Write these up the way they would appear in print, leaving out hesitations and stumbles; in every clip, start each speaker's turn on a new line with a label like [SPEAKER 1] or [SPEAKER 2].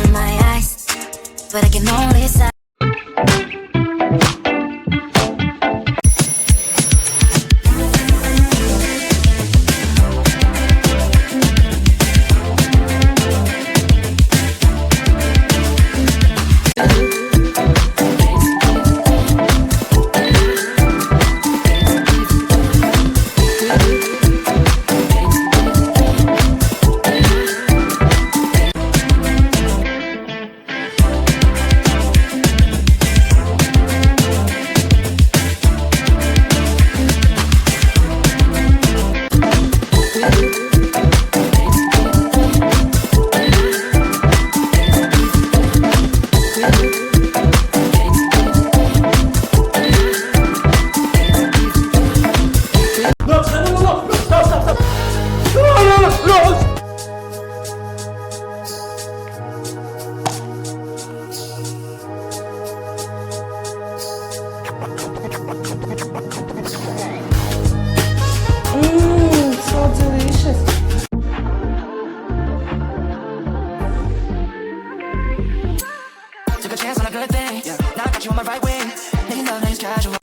[SPEAKER 1] on my eyes, but I can only sigh.
[SPEAKER 2] So delicious.
[SPEAKER 3] Took a chance on a good thing. Now I got you on my right wing. Making love is casual.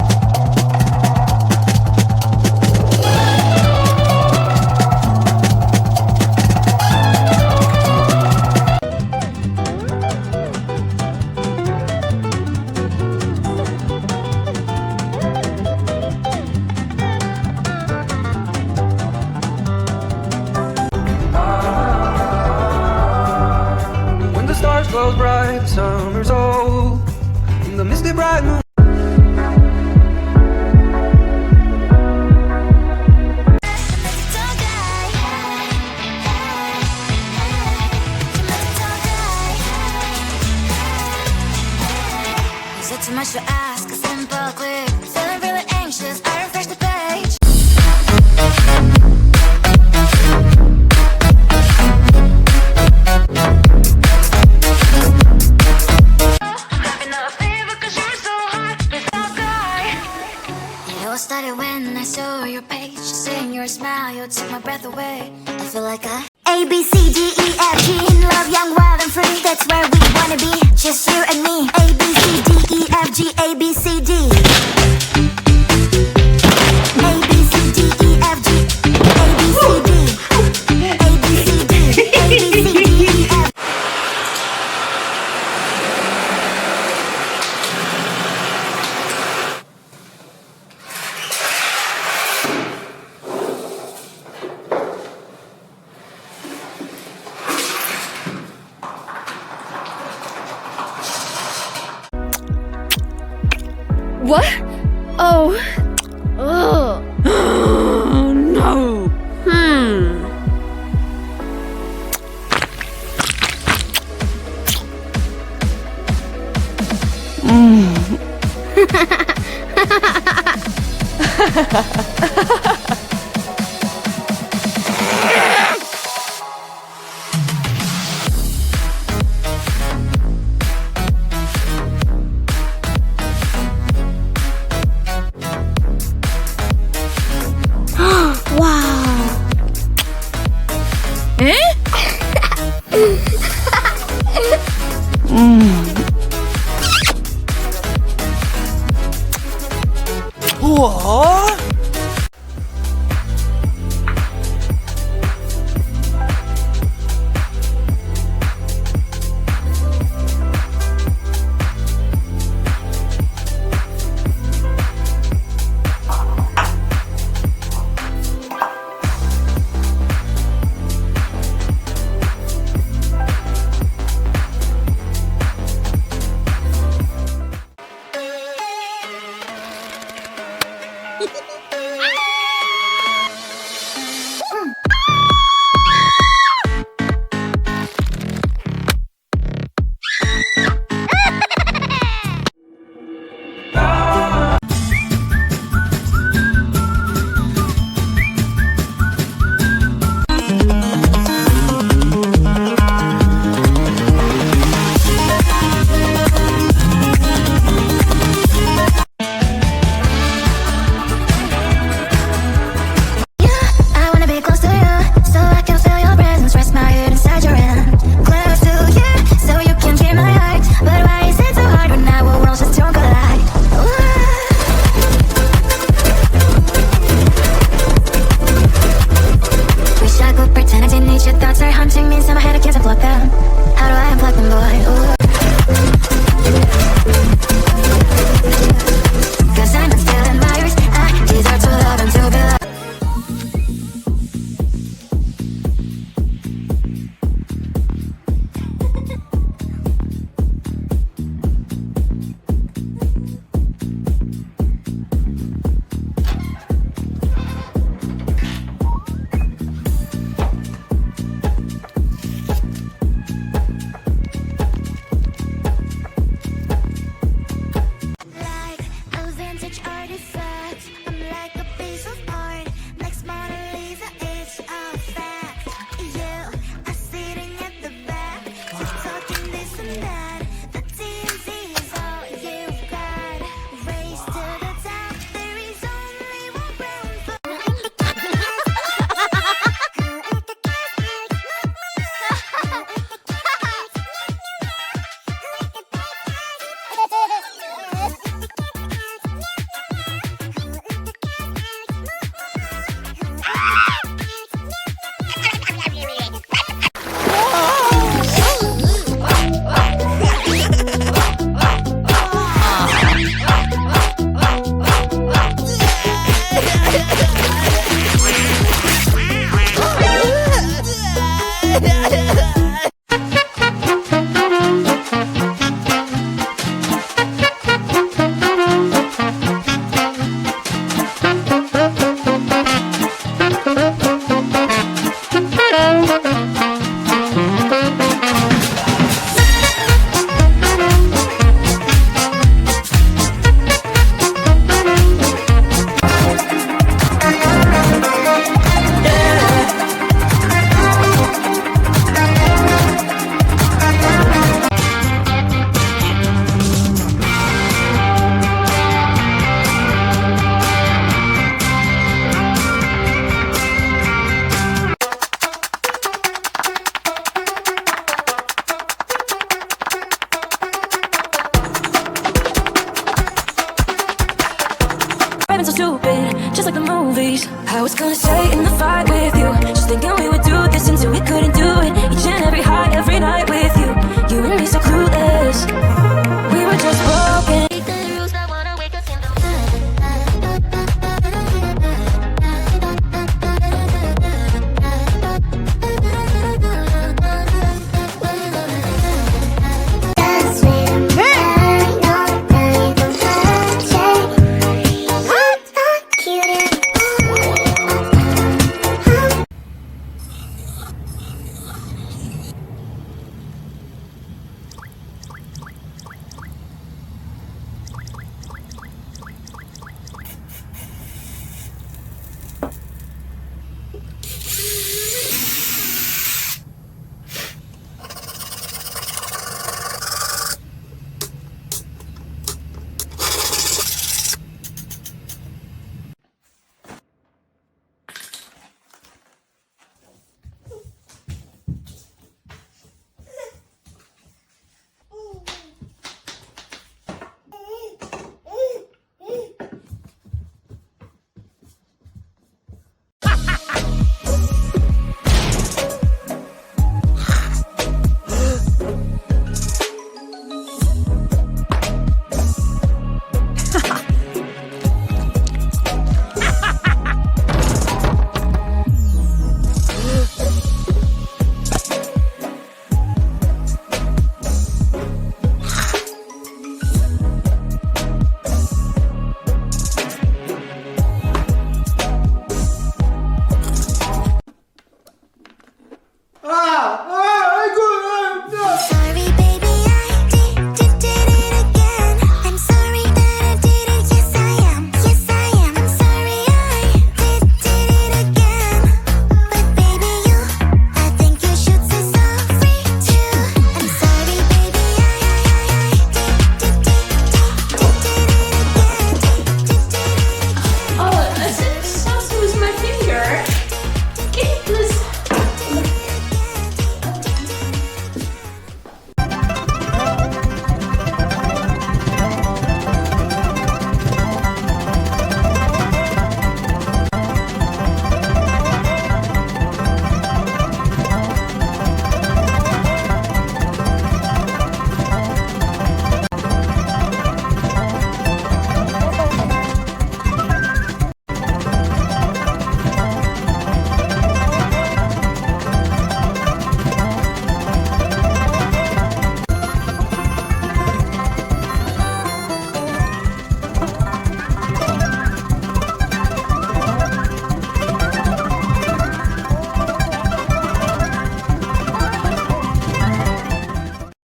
[SPEAKER 3] When the stars glow bright, summer's old. In the misty bright moon.
[SPEAKER 1] Is it too much to ask? A simple click. Feeling really anxious. I refresh the page. Having a fever 'cause you're so hot. Without guy. It all started when I saw your page. Seeing your smile, you took my breath away. I feel like A, B, C, D, E, F, G. In love, young, wild, and free. That's where we wanna be. Just you and me. A, B, C, D, E, F, G, A, B, C, D. A, B, C, D, E, F, G, A, B, C, D. A, B, C, D, A, B, C, D, E, F.
[SPEAKER 2] What? Oh. Ugh. Oh, no. Wow. Eh?
[SPEAKER 3] What?
[SPEAKER 4] feeling so stupid, just like the movies. I was gonna stay in the fight with you, just thinking we would do this until we couldn't do it. Each and every high, every night with you, you and me so clueless.